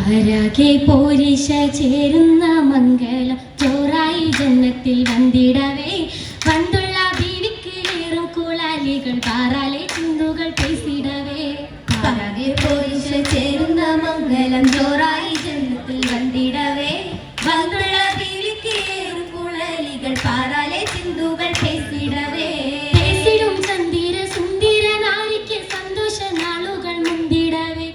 പരാഗെ പോരിശ ചേരുന്ന മംഗളം ചോറായി ജന്നത്തിൽ വന്നിടവേ പണ്ടുള്ള ബീവിക്ക് ഏറും കുളാലികൾ പാറാലെ ചിന്തുകൾ പേസിടവേ പരാഗെ പോരിശ ചേരുന്ന മംഗളം ചോറായി ജന്നത്തിൽ വന്നിടവേ പണ്ടുള്ള ബീവിക്ക് ഏറും കുളാലികൾ പാറാലെ ചിന്തുകൾ പേസിടവേ പേസിടും ചന്ദിര സുന്ദര നാരിക്ക് സന്തോഷ നാളുകൾ മുന്തിടവേ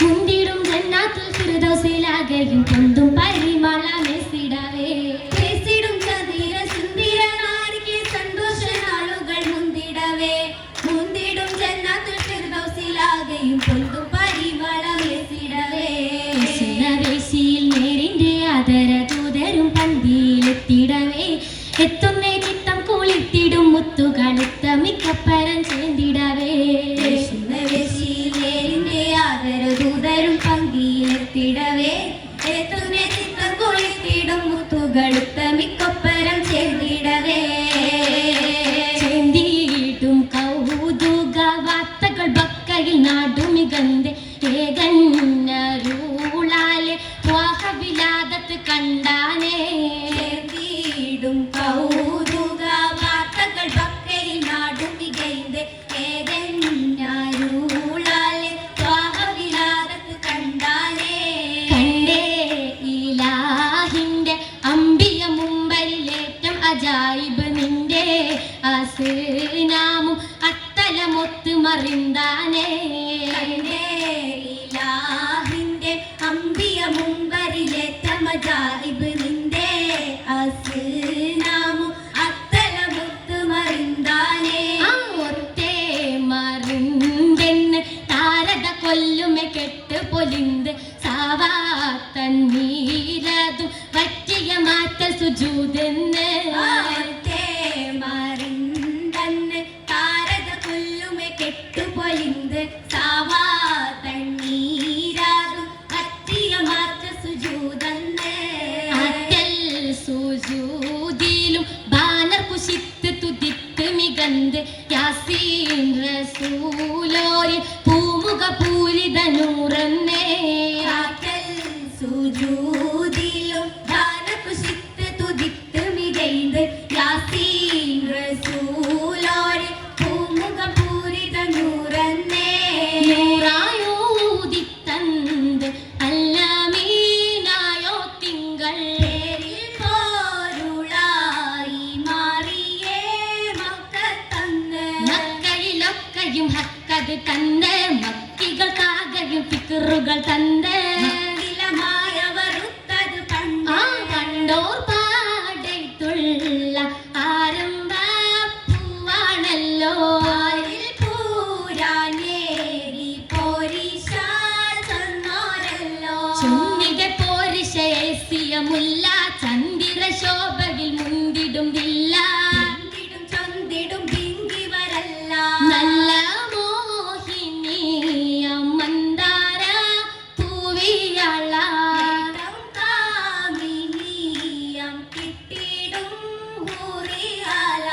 മുന്തിടും ജന്നാത്തുൽ ഫിർദൗസിലാകയും പൊന്തും പരിമള മെസ്സിടവേ പേസിടും ചന്ദിര സുന്ദര നാരിക്ക് സന്തോഷ നാളുകൾ മുന്തിടവേ മുന്തിടും ജന്നാത്തുൽ ഫിർദൗസിലാകയും പൊന്തും പരിമള മെസ്സിടവേ വേശിയിൽ നേരിന്റെ ആദര ദൂതരും പന്തിയിലെത്തിടവേ എത്തുന്നേ ചിത്തം കുളിത്തിടും മുത്തുകളുത്ത മിക്കപ്പരം ചേന്തിടവേ വേശിയിലെ ആദരദൂതരും പങ്കിയിലെത്തിടവേ എത്തുന്നേ ചിത്തം കുളിത്തിടും മുത്തുകളുത്ത മിക്കൊപ്പരം ചേർന്നിടവേ ചേന്തിയിടും കൗതുക വാർത്തകൾ ബക്കയിൽ നാടുമികന്ത് ഏകന്നരുളാലെ വാഹവിലാദത്ത് കണ്ടാനേ ചേർന്നിടും കൗതുക വാർത്തകൾ ബക്കയിൽ നാടുമികൈന്ത് ഏകന്നരുളാലെ വാഹവിലാദത്ത് കണ്ടാനേ കണ്ടേ ഇലാഹിന്റെ അമ്പിയ മുമ്പരിലേറ്റം അജായിബ് നിന്റെ അസ്നാമും അത്തലമൊത്ത് മറിന്താനേ കണ്ടേ ഇലാഹിന്റെ അമ്പിയ മുമ്പരിലേറ്റ മജായിബ് നിന്റെ അസ്നാമും അത്തലമൊത്ത് മറിന്താനേ ആ ഒത്തേ മറിന്തെന്ന് താരത കൊല്ലുമെ കെട്ട് പൊലിന്ത് സാവാത്തന്നീരതും വറ്റിയ മാറ്റൽ സുജൂതെന്ന് ആർത്തേ മറിന്തന്ന് താരത കൊല്ലുമെ കെട്ടുപൊലിന്ത് സാവാ തണ്ണീരാതും അത്തിയ മാറ്റ സുജൂതന്ന് അറ്റൽ സുജൂദിലും ബാനർ കുശിത്ത് തുതിത്ത് മികന്ത് യാസീൻ റസൂലോരി പൂമുഖ പൂരിതനൂറന്നേ ആറ്റൽ സുജൂദിലും ദാനകുശിത്ത് തുതിത്ത് മികൈന്ത് യാസീൻ റസൂലോരി പൂമുഖ പൂരിത നൂറന്നേ നൂറായോദിത്തന്ത് അല്ലമീനായോ തിങ്കൾ പേരിൽ പോരുളായി മാറിയേ മക്കത്തന്ന് മക്കളിലൊക്കെയും ഹക്കത് തന്ന് മക്കികൾക്കാകയും ഫിക്റുകൾ തന്ന് അഖിലമായവറുത്തത് പണ്ട് ആ കണ്ടോർ പാടത്തുള്ള ആരംഭ പൂവാണല്ലോ ആരിൽ പൂരാനേരി പോരിശാൽ തന്നോരല്ലോ ചുന്നിത പോരിശേസിയമുല്ല ചന്ദിര ശോഭയിൽ മുന്തിടും വില്ല ചന്തിടും ചന്തിടും ഭിങ്കിവരല്ല നല്ല മോഹിനിയ മന്ദാര പൂവിയാള ഏറ്റവും കാമിനിയം കിട്ടിടും ഹൂറിയാല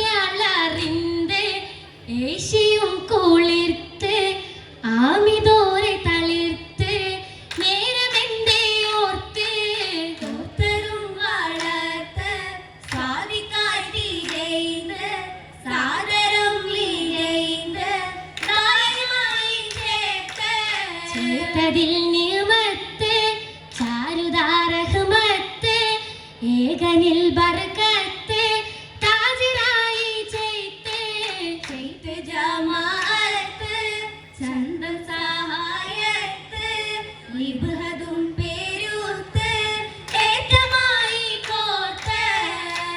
ൂറിയാളറിന്ത് ഏശിയും കുളിർത്ത് ആമിതോരെ തളിർത്ത് നേരമെന്തേ ഓർത്ത് കൂത്തരും വളർത്ത് സാധിക്കായി തീരൈന്ത് സാദരം ലീലൈന്ത് ദായമായി ചേർത്ത് ചേർത്തതിൽ നിയമത്ത് ചാരുദാരഹ്മത്ത് ഏകനിൽ ബർക്കത്ത് താജിറായി ചെയ്ത് ചെയ്ത് ജമാഅത്ത് ചന്തം സഹായത്ത് വിഭതും പേരുത്ത് ഏറ്റമായി കോർത്ത്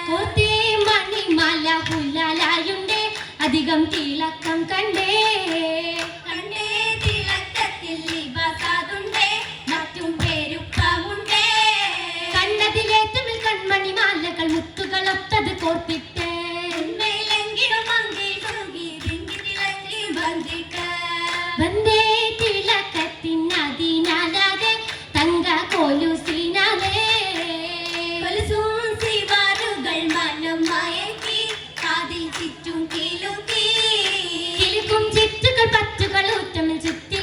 കോത്തേ മണിമല ഹുലാലായുണ്ടേ അധികം തിളക്കം കണ്ടേ കണ്ടേ തിളക്കത്തിൽ ലിബാസാതുണ്ടേ മറ്റും പേരുപ്പമുണ്ടേ കണ്ടതിലേറ്റമിൽ കൺമണി മാലകൾ മുത്തുകളൊത്തത് കോർത്തിട്ട് ഉന്മയിലെങ്കിലും മങ്കി തൂങ്ങി തിങ്കി തിളങ്ങി വന്നിട്ട് വന്ദേ തിളക്കത്തിനതിനാലാകെ തങ്ക കോലുസിനാലേ കൊലുസും സിവാറുകൾ മനം മയക്കി കാതിൽ ചുറ്റും കിലുക്കി കിലുക്കും ചിറ്റുകൾ പറ്റുകൾ ഊറ്റമിൽ ചുറ്റി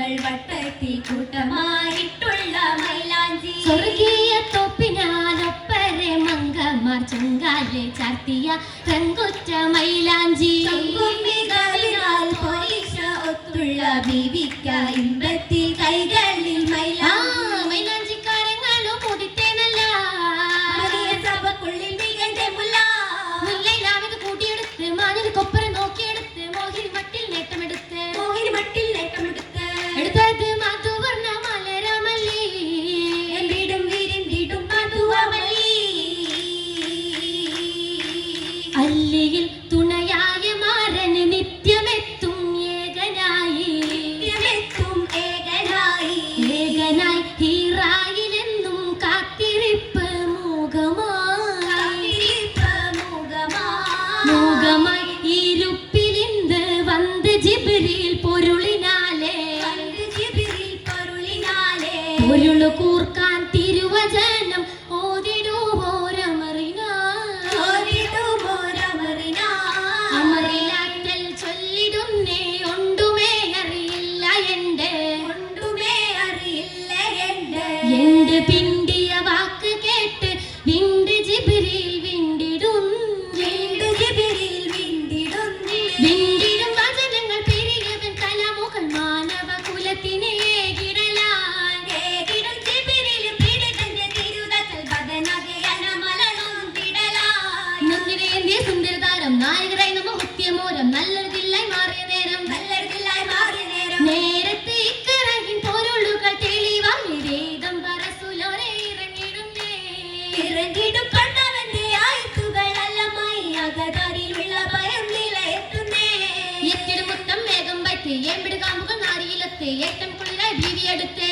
പൂക്കൾ വട്ടത്തിൽ കൂട്ടമായിട്ടുള്ള മൈലാഞ്ചി സ്വർഗീയ തൊപ്പിനാലൊപ്പരെ മങ്കമാർ ചങ്കാലെ ചാർത്തിയ രംഗുറ്റ മൈലാഞ്ചി പോലീശ ഒത്തുള്ള ബീവിക്ക ഇമ്പത്തി കൈകളിൽ മൈലാഞ്ചിക്കാരങ്ങളും മുതിത്തേനല്ല സഭക്കുള്ളിൽ മികന്റെ മുല്ല മുല്ലയിലാവത് കൂട്ടിയെടുത്ത് മാഞ്ഞൊരു കൊപ്പര നോക്കിയെടുത്ത് മോഹിനി മട്ടിൽ നേട്ടമെടുത്ത് എടുത്തത് മാധുവർണ്ണ മലരമല്ലി വീടും വീരിന്തിടും മധുവമല്ലി അല്ലിയിൽ തുണയായ മാരന് നിത്യമെത്തും ഏകനായി ഏകനായി ഹീറായിലെന്നും കാത്തിരിപ്പ് മൂകമായി ഇരുപ്പിലിന്ത് വന്ന് ജിബ്രീൽ പൊരുളിനാലെ പൊരുളു കൂർക്കാൻ തിരുവചനം അമറിലാറ്റൽ ചൊല്ലിടുന്നേ ഒണ്ടുമേ അറിയില്ല എന്റെ പിണ്ടിയ വാക്ക് കേട്ട് വിണ്ട് ജിബ്രീൽ വിണ്ടിടും വചനങ്ങൾ പെരിയവൻ കലാമുകൾ മാനവ കുലത്തിനെ സുന്ദരതാരം നായകരായി നമ്മ മുത്യമോരം നല്ലൊരുതില്ലായി മാറിയ നേരം നേരത്തെ ഇക്കറകിൻ പൊരുളുകൾ തെളിവായി വേദം പറസുലോരെ ഇറങ്ങിടും കണ്ടവന്റെ ആയുത്തുകൾ അല്ലമായി അകതാരിലുള്ള ഭയം നിലയെത്തുന്നേ എത്തിടും മുത്തം വേഗം പറ്റി ഏമ്പിട് കാമ്പുകൾ നാരിയിലത്തെ ഏറ്റം കുളിരായി ബീവിയെടുത്ത്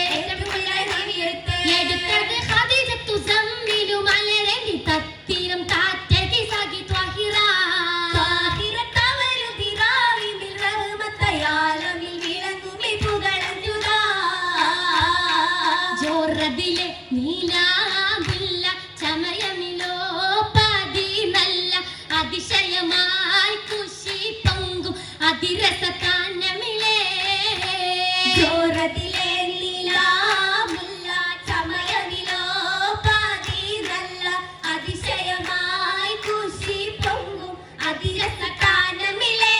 എടുത്തത് ഖദീജത്തു സമ്മിലു മലരണ്ടി തത്തിരം താറ്റകി സാഗി ത്വാഹിറ ജോറതിലെ നീലാമുല്ല ചമയമിലോ പതി നല്ല അതിശയമായി കുശി പൊങ്കും അതിരസ കാനമിലേ ജോറതിലെ നീലാമുല്ല ചമയമിലോ പതി നല്ല അതിശയമായി കുശി പൊങ്കും അതിരസ കാനമിലേ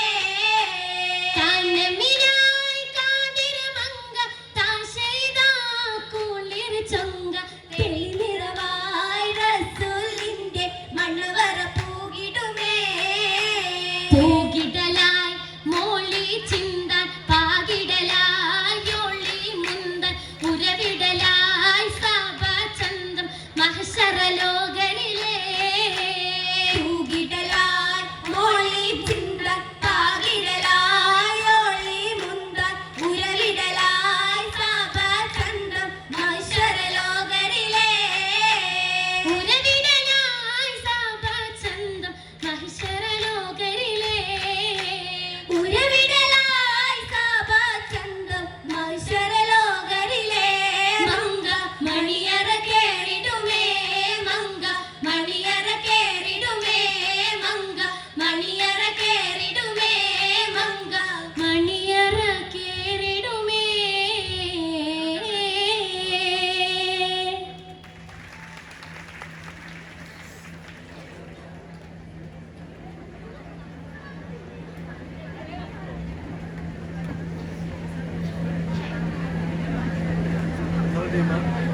കാനമിനായി കാതിരമങ്ക താശൈദാ കുളിർ ചൊങ്ക തെളിനിറവായി റസൂലിന്റെ മണ്ണവറ പൂകിടുമേ പൂകിടലായി മോളി ചിന്താൻ പാകിടലായി ഒളി മുന്തൻ ഉരവിടലായി സാപചന്തം മഹശറലോകനിലേ പൂകിടലായി മോളി ചിന്ത പാകിടലായി ഒളി മുന്ത ഉരവിടലായി സാപചന്തം മഹശറലോകരിലേ ഉരവിടലായി സാപചന്തം മഹശറലോകരിലേ ഉരവിടലായി സാപചന്തം മഹശറലോകരിലേ മങ്ക മണിയറ കേറിടുമേ മങ്ക മണിയറ കേറിടുമേ മങ്ക മണിയറ കേറിടുമേ മങ്ക മണിയറ കേറിടുമേ Fatima.